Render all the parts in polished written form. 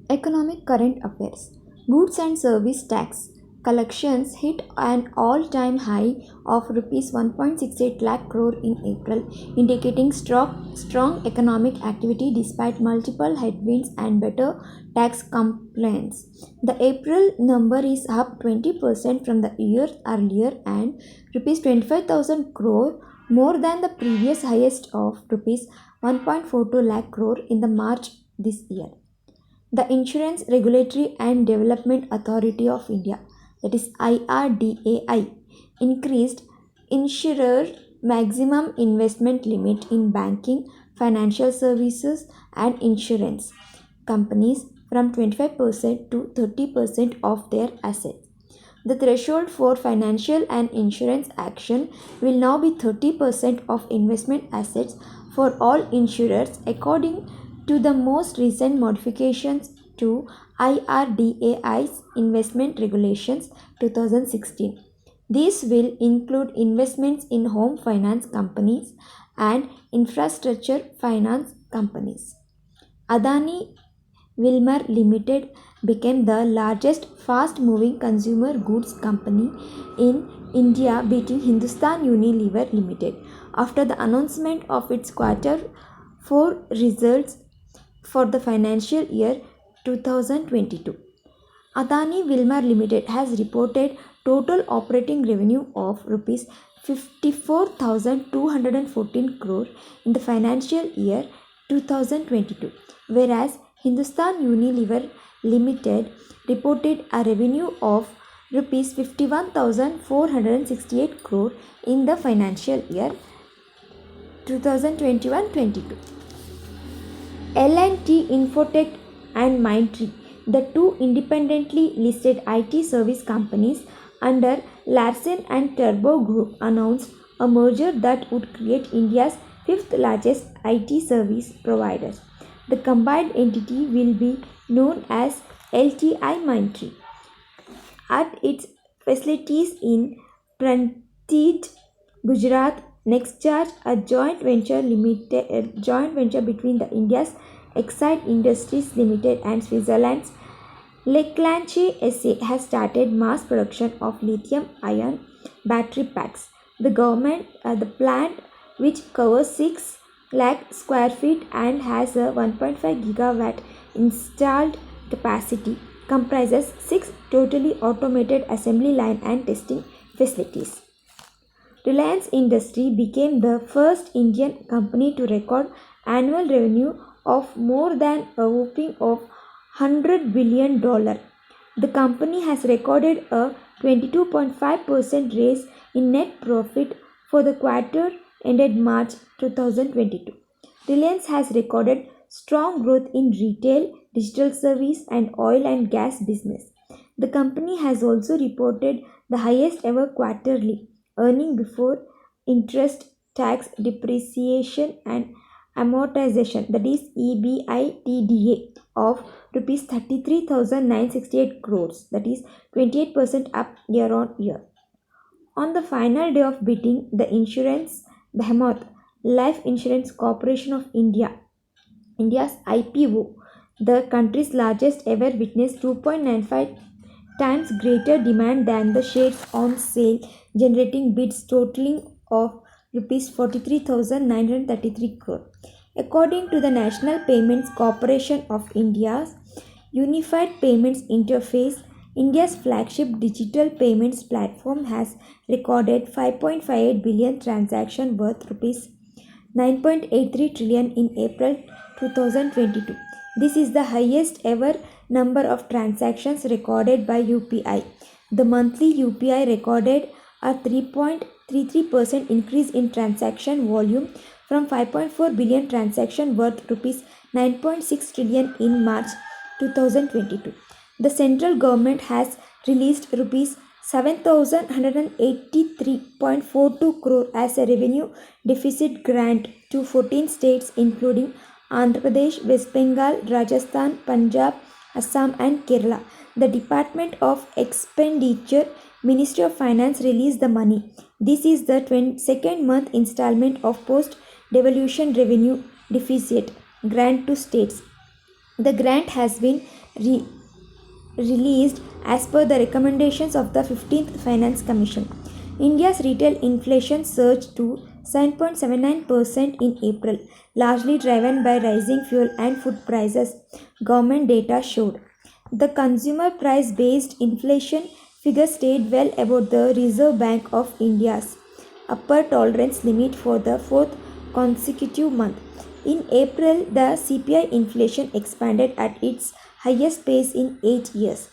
Economic current affairs. Goods and service tax collections hit an all-time high of rupees 1.68 lakh crore in April, indicating strong economic activity despite multiple headwinds and better tax compliance. The April number is up 20% from the year earlier and rupees 25,000 crore more than the previous highest of rupees 1.42 lakh crore in the March this year. The Insurance Regulatory and Development Authority of India, that is IRDAI, increased insurer maximum investment limit in banking, financial services, and insurance companies from 25% to 30% of their assets. The threshold for financial and insurance action will now be 30% of investment assets for all insurers according to the most recent modifications to IRDAI's Investment Regulations 2016. These will include investments in home finance companies and infrastructure finance companies. Adani Wilmar Limited became the largest fast moving consumer goods company in India, beating Hindustan Unilever Limited after the announcement of its quarter 4 results for the financial year 2022. Adani Wilmar Limited has reported total operating revenue of rupees 54,214 crore in the financial year 2022, whereas Hindustan Unilever Limited reported a revenue of rupees 51,468 crore in the financial year 2021-22. L&T Infotech and Mindtree, the two independently listed IT service companies under Larsen & Toubro Group, announced a merger that would create India's fifth largest IT service provider. The combined entity will be known as LTI Mindtree. At its facilities in Prantij, Gujarat, NextCharge, a joint venture between the India's Exide Industries Limited and Switzerland's Leclanche SA, has started mass production of lithium-ion battery packs. The plant, which covers 6 lakh square feet and has a 1.5 gigawatt installed capacity, comprises 6 totally automated assembly line and testing facilities. Reliance Industry became the first Indian company to record annual revenue of more than a whopping of $100 billion. The company has recorded a 22.5% raise in net profit for the quarter ended March 2022. Reliance has recorded strong growth in retail, digital service, and oil and gas business. The company has also reported the highest ever quarterly earning before interest, tax, depreciation, and amortization, that is EBITDA, of rupees 33,968 crores, that is 28% up year on year. On the final day of bidding, the insurance behemoth Life Insurance Corporation of India's IPO, the country's largest ever, witnessed 2.95 times greater demand than the shares on sale, generating bids totaling of rupees 43,933 crore. According to the National Payments Corporation of India's Unified Payments Interface, India's flagship digital payments platform has recorded 5.58 billion transactions worth rupees 9.83 trillion in April 2022. This is the highest ever number of transactions recorded by UPI. The monthly UPI recorded a 3.33% increase in transaction volume from 5.4 billion transactions worth rupees 9.6 trillion in March 2022. The central government has released rupees 7,183.42 crore as a revenue deficit grant to 14 states including Andhra Pradesh, West Bengal, Rajasthan, Punjab, Assam and Kerala. The Department of Expenditure, Ministry of Finance released the money. This is the second month installment of post-devolution revenue deficit grant to states. The grant has been re- released as per the recommendations of the 15th Finance Commission. India's retail inflation surged to 7.79% in April, largely driven by rising fuel and food prices, government data showed. The consumer price based inflation figure stayed well above the Reserve Bank of India's upper tolerance limit for the fourth consecutive month. In April, the CPI inflation expanded at its highest pace in 8 years.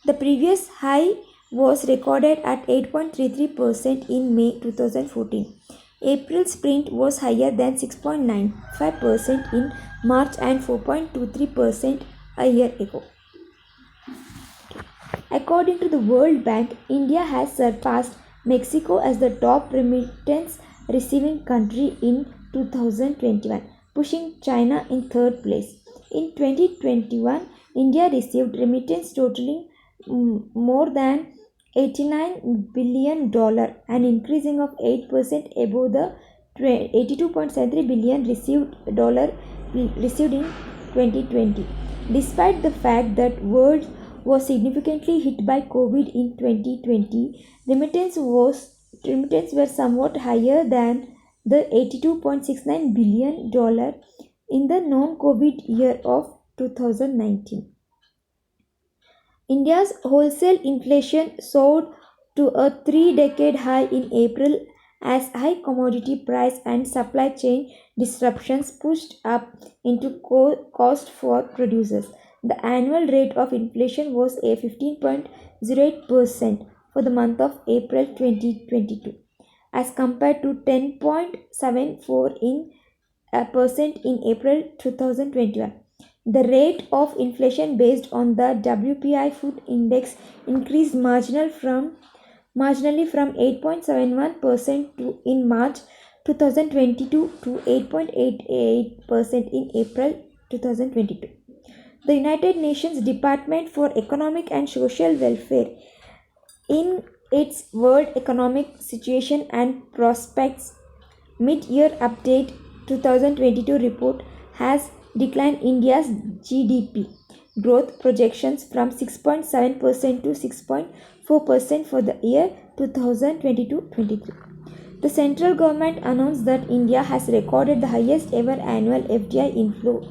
The previous high was recorded at 8.33% in May 2014. April's print was higher than 6.95% in March and 4.23% a year ago. According to the World Bank, India has surpassed Mexico as the top remittance receiving country in 2021, pushing China in third place. In 2021, India received remittance totaling more than $89 billion, an increasing of 8% above the 82.73 billion received in 2020. Despite the fact that world was significantly hit by COVID in 2020, remittance were somewhat higher than the $82.69 billion in the non-COVID year of 2019. India's wholesale inflation soared to a three-decade high in April as high commodity price and supply chain disruptions pushed up into cost for producers. The annual rate of inflation was a 15.08% for the month of April 2022 as compared to 10.74 in percent in April 2021. The rate of inflation based on the WPI food index increased marginally from 8.71% in March 2022 to 8.88% in April 2022. The United Nations Department for Economic and Social Welfare, in its World Economic Situation and Prospects Mid-Year Update 2022 report, has declined India's GDP growth projections from 6.7% to 6.4% for the year 2022-23. The central government announced that India has recorded the highest ever annual FDI inflow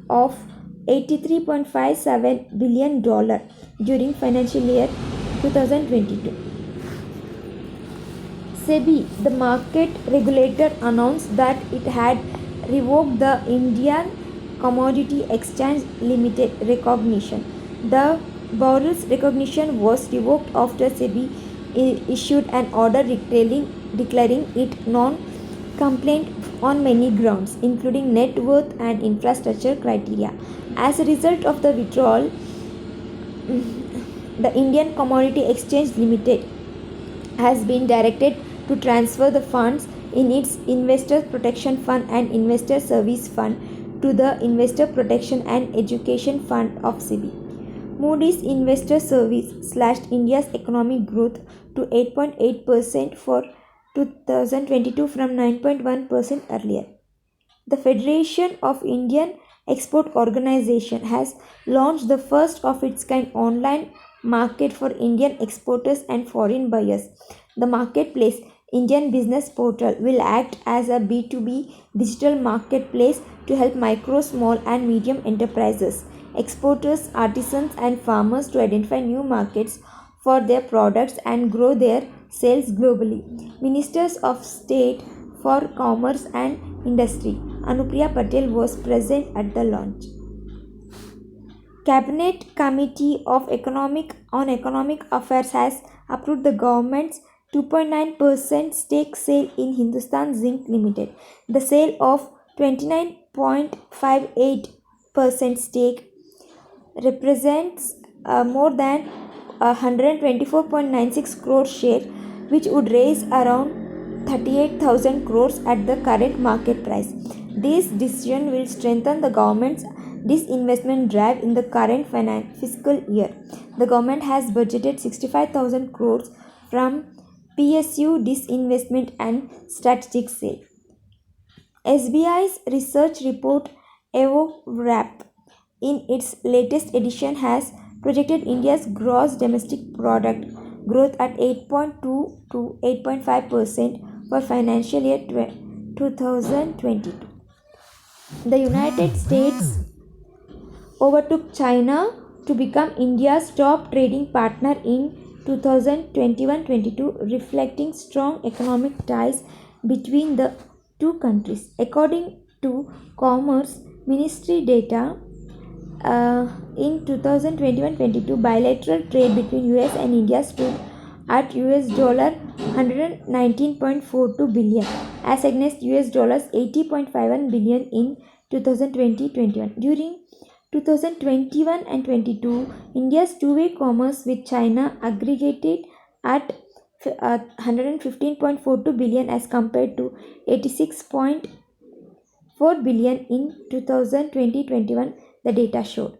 of $83.57 billion during financial year 2022. SEBI, the market regulator, announced that it had revoked the Indian Commodity Exchange Limited recognition. The borrower's recognition was revoked after SEBI issued an order declaring it non-compliant on many grounds, including net worth and infrastructure criteria. As a result of the withdrawal, the Indian Commodity Exchange Limited has been directed to transfer the funds in its Investor Protection Fund and Investor Service Fund to the Investor Protection and Education Fund of SEBI. Moody's Investor Service slashed India's economic growth to 8.8% for 2022 from 9.1% earlier. The Federation of Indian Export Organization has launched the first of its kind online market for Indian exporters and foreign buyers. The marketplace, Indian Business Portal, will act as a B2B digital marketplace to help micro, small and medium enterprises, exporters, artisans and farmers to identify new markets for their products and grow their sales globally. Ministers of State for Commerce and Industry, Anupriya Patel, was present at the launch. Cabinet Committee of Economic Affairs has approved the government's 2.9% stake sale in Hindustan Zinc Limited. The sale of 29.58% stake represents more than 124.96 crore share, which would raise around 38,000 crores at the current market price. This decision will strengthen the government's disinvestment drive in the current fiscal year. The government has budgeted 65,000 crores from PSU disinvestment and strategic sale. SBI's research report EvoRap in its latest edition has projected India's gross domestic product growth at 8.2 to 8.5% for financial year 2022. The United States overtook China to become India's top trading partner in 2021-22, reflecting strong economic ties between the two countries. According to Commerce Ministry data, in 2021-22, bilateral trade between US and India stood at US dollar 119.42 billion as against US dollars 80.51 billion in 2020-21. During 2021 and 22, India's two-way commerce with China aggregated at 115.42 billion as compared to 86.4 billion in 2020-21, the data showed.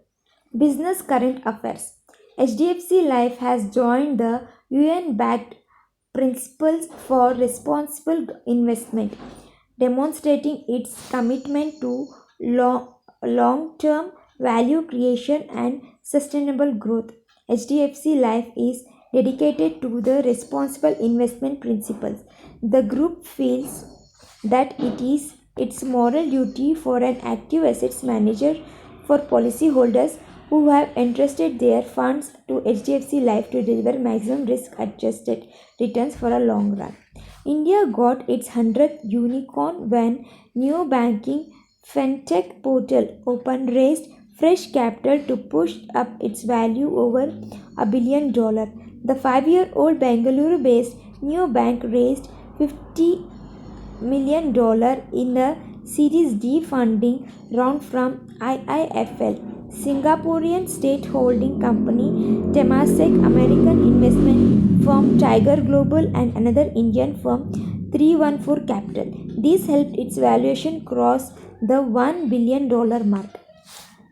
Business current affairs. HDFC Life has joined the UN-backed Principles for Responsible Investment, demonstrating its commitment to long-term value creation and sustainable growth. HDFC Life is dedicated to the responsible investment principles. The group feels that it is its moral duty for an active assets manager for policyholders who have entrusted their funds to HDFC Life to deliver maximum risk-adjusted returns for a long run. India got its 100th unicorn when new banking fintech portal Open raised fresh capital to push up its value over $1 billion. The 5-year-old Bengaluru-based new bank raised $50 million in a Series D funding round from IIFL, Singaporean state holding company Temasek, American investment firm Tiger Global, and another Indian firm 314 Capital. This helped its valuation cross the $1 billion mark.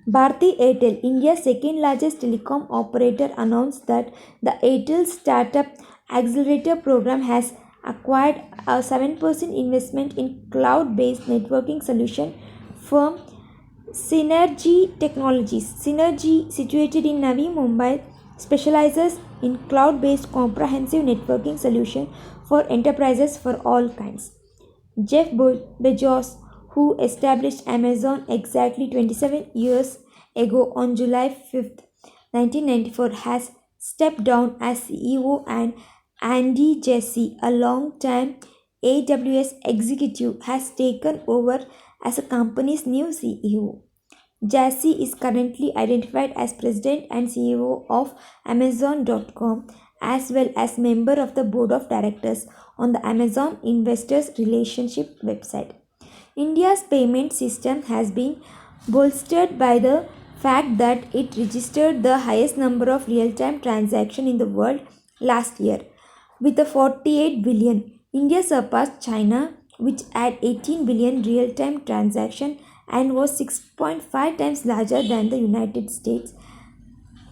Bharti Airtel, India's second largest telecom operator, announced that the Airtel Startup Accelerator program has acquired a 7% investment in cloud-based networking solution firm Synergy Technologies. Synergy, situated in Navi Mumbai, specializes in cloud-based comprehensive networking solution for enterprises for all kinds. Jeff Bezos, who established Amazon exactly 27 years ago on July 5th, 1994, has stepped down as CEO, and Andy Jassy, a long-time AWS executive, has taken over as the company's new CEO. Jassy is currently identified as President and CEO of Amazon.com, as well as member of the Board of Directors on the Amazon Investors Relationship website. India's payment system has been bolstered by the fact that it registered the highest number of real-time transactions in the world last year. With the 48 billion, India surpassed China, which had 18 billion real-time transactions and was 6.5 times larger than the United States,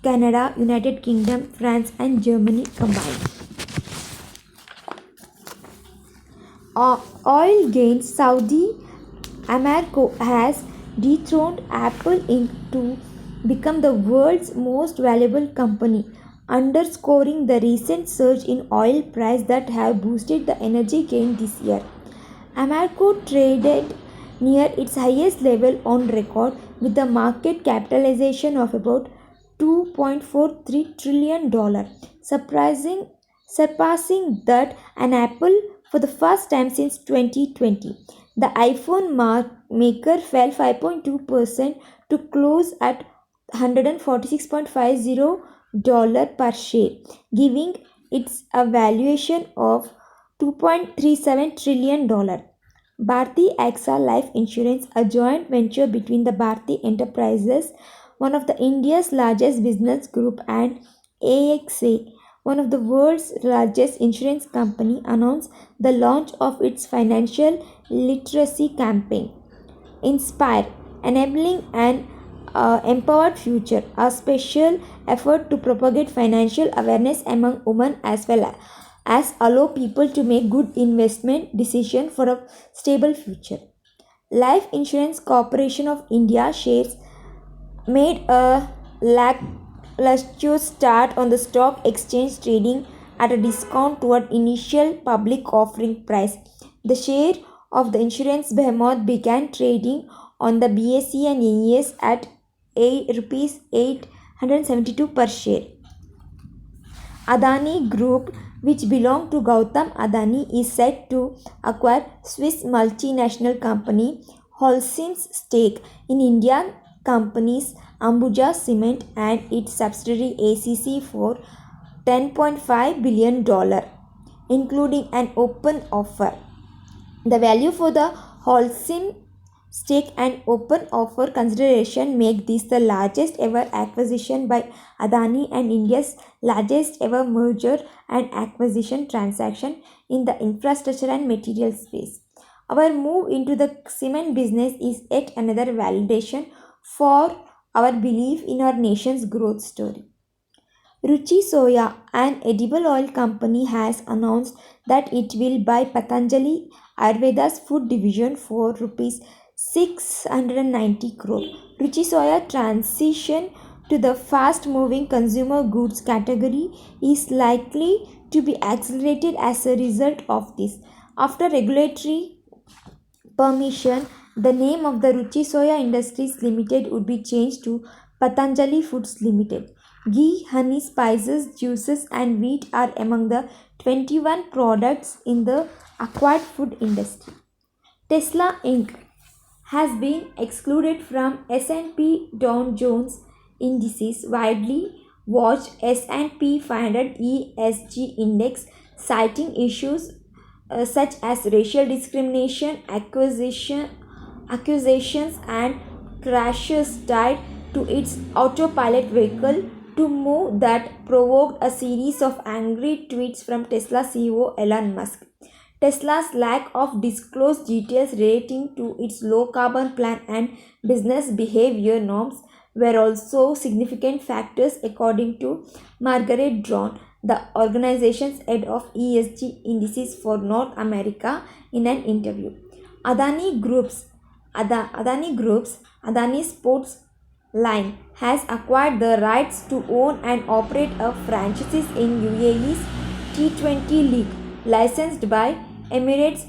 Canada, United Kingdom, France, and Germany combined. Oil gains. Saudi Aramco has dethroned Apple Inc. to become the world's most valuable company, underscoring the recent surge in oil price that have boosted the energy gain this year. Aramco traded near its highest level on record with a market capitalization of about $2.43 trillion, surpassing that an Apple for the first time since 2020. The iPhone maker fell 5.2% to close at $146.50 per share, giving it a valuation of $2.37 trillion. Bharti AXA Life Insurance, a joint venture between the Bharti Enterprises, one of the India's largest business group, and AXA, one of the world's largest insurance company, announced the launch of its financial literacy campaign, Inspire, Enabling an Empowered Future, a special effort to propagate financial awareness among women as well as allow people to make good investment decisions for a stable future. Life Insurance Corporation of India shares made a lackluster start on the stock exchange, trading at a discount toward initial public offering price. The share of the insurance behemoth began trading on the BSE and NES at rupees 872 per share. Adani Group, which belonged to Gautam Adani, is set to acquire Swiss multinational company Holcim's stake in Indian companies Ambuja Cement and its subsidiary ACC for $10.5 billion, including an open offer. The value for the Holcim stake and open offer consideration make this the largest ever acquisition by Adani and India's largest ever merger and acquisition transaction in the infrastructure and material space. Our move into the cement business is yet another validation for our belief in our nation's growth story. Ruchi Soya, an edible oil company, has announced that it will buy Patanjali Ayurveda's food division for rupees 690 crore. Ruchi Soya transition to the fast moving consumer goods category is likely to be accelerated as a result of this. After regulatory permission, the name of the Ruchi Soya Industries Limited would be changed to Patanjali Foods Limited. Ghee, honey, spices, juices, and wheat are among the 21 products in the acquired food industry. Tesla Inc. has been excluded from S&P Dow Jones Indices widely watched S&P 500 ESG index, citing issues such as racial discrimination, accusations, and crashes tied to its autopilot vehicle, to move that provoked a series of angry tweets from Tesla CEO Elon Musk. Tesla's lack of disclosed details relating to its low carbon plan and business behavior norms were also significant factors, according to Margaret Drawn, the organization's head of ESG indices for North America, in an interview. Adani Group's Adani Sports line has acquired the rights to own and operate a franchise in UAE's T20 League, licensed by Emirates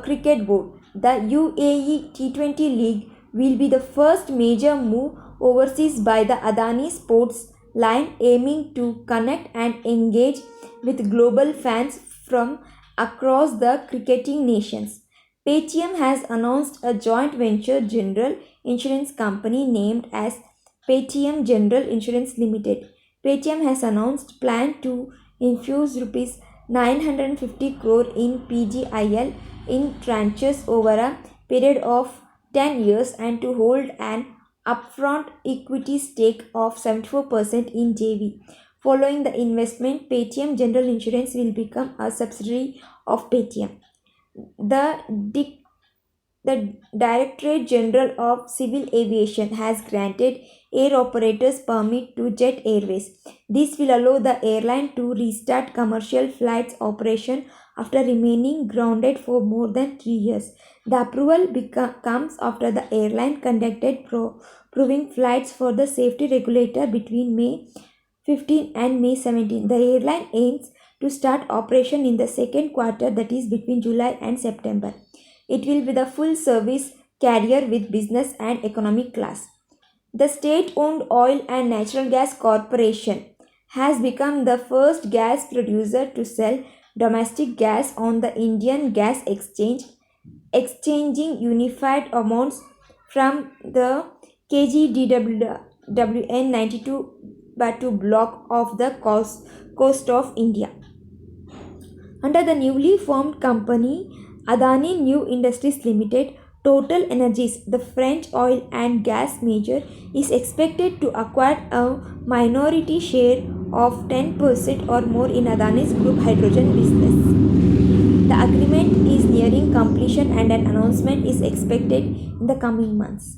Cricket Board. The UAE T20 League will be the first major move overseas by the Adani Sports line, aiming to connect and engage with global fans from across the cricketing nations. Paytm has announced a joint venture general insurance company named as Paytm General Insurance Limited. Paytm has announced plan to infuse rupees 950 crore in PGIL in tranches over a period of 10 years and to hold an upfront equity stake of 74% in JV. Following the investment, Paytm General Insurance will become a subsidiary of Paytm. The Directorate General of Civil Aviation has granted air operators permit to Jet Airways. This will allow the airline to restart commercial flights operation after remaining grounded for more than 3 years. The approval comes after the airline conducted proving flights for the safety regulator between May 15 and May 17. The airline aims to start operation in the second quarter, that is between July and September. It will be the full service carrier with business and economy class. The state-owned Oil and Natural Gas Corporation has become the first gas producer to sell domestic gas on the Indian Gas Exchange, exchanging unified amounts from the KGDWN 92/2 block of the coast of India. Under the newly formed company, Adani New Industries Limited, Total Energies, the French oil and gas major, is expected to acquire a minority share of 10% or more in Adani's group hydrogen business. The agreement is nearing completion and an announcement is expected in the coming months.